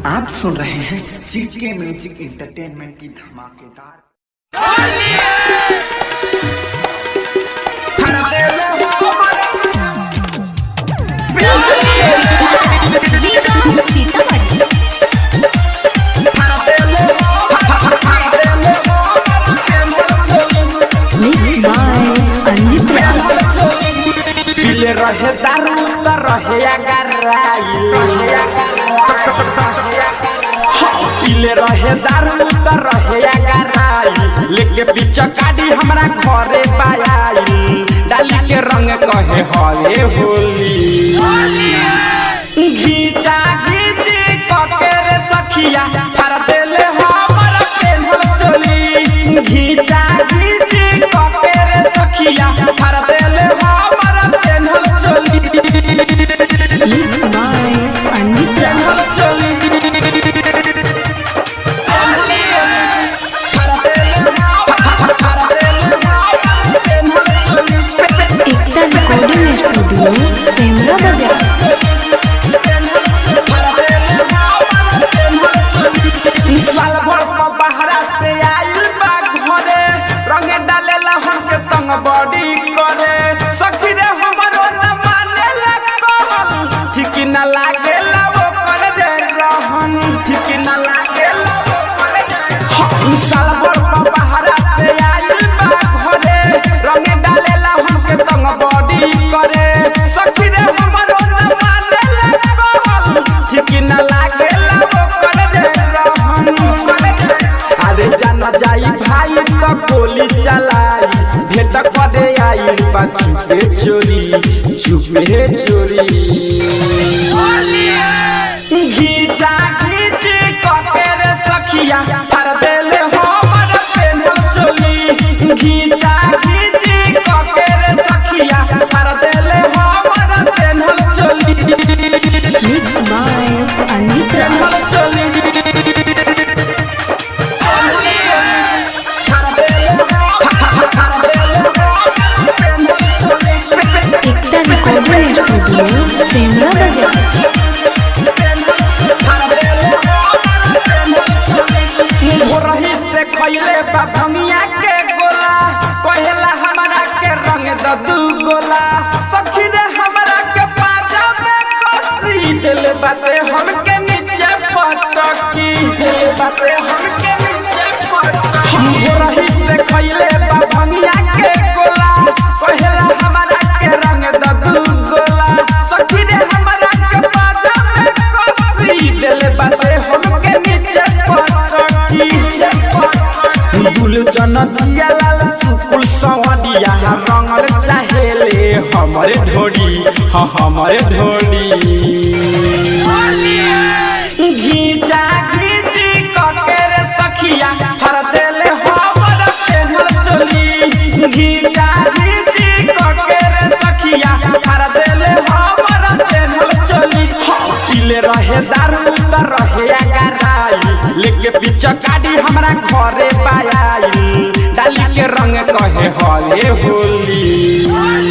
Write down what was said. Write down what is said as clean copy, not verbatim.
आप सुन रहे हैं जीके म्यूजिक एंटरटेनमेंट की धमाकेदार पीले रहे दारू तो रहे पीले रहे दारू तो रहे लेके पीछा काटी हमरा घरे पायाई डाली के रंग कहे हरे होली घीचा घीची कके रे सखिया हर देले हमर पेन्हल चोली घीचा घीची कके रे सखिया हर देले हमर पेन्हल चोली Mixed by Anvit पेन्हल चोली एकता रिकॉर्डिंग स्टूडियो सेमरा बाजार साल भर बहरा से आइल बा घरे रंगे डालेला हमके तंग बॉडी करे सखी रे हमरो न मानेला कहल ठीक न लागेला वो कर रे रहन ठीक न लागेला वो कर रे साल भर बहरा से आइल बा घरे रंगे डालेला हमके तंग बॉडी करे सखी रे हमरो न मानेला कहल ठीक न लागेला वो कर रे अरे जाना जाई भाई तो गोली चलाई भेट करे आई बा चुपे चोरी घीचा घीची कके रे सखिया हर देले हमर पेन्हल चोली घीचा घीची कके रे सखिया हर देले हमर पेन्हल चोली Mixed by Anvit पेन्हल चोली एकता रिकॉर्डिंग स्टूडियो सेमरा बाजार रही से खैले बा भंगिया के गोला कहेला हमरा के रंग द दू गोला सखी रे हमरा के पाजा में कसी दिल बाते हमके नीचे पटकी दिल बाते हमके नीचे पटकी रही से खैले बा भंगिया के गोला कहेला हमरा के रंग द दू गोला सखी रे हमरा के पाजा में कसी दिल बाते हमके नीचे पटकी दुल जन दिया लाल सुकुल सवडिया रंगल चाहेले हमरे ढोड़ी हमरे ढोड़ी घीचा घीची कके रे सखिया हर देले हमर पेन्हल चोली घीचा घीची कके रे सखिया हर देले हमर पेन्हल चोली पीले रहे दारू त रहे गराई लेके पीछा काटी हमरा घरे पायाई डाली के रंग कहे हरे होली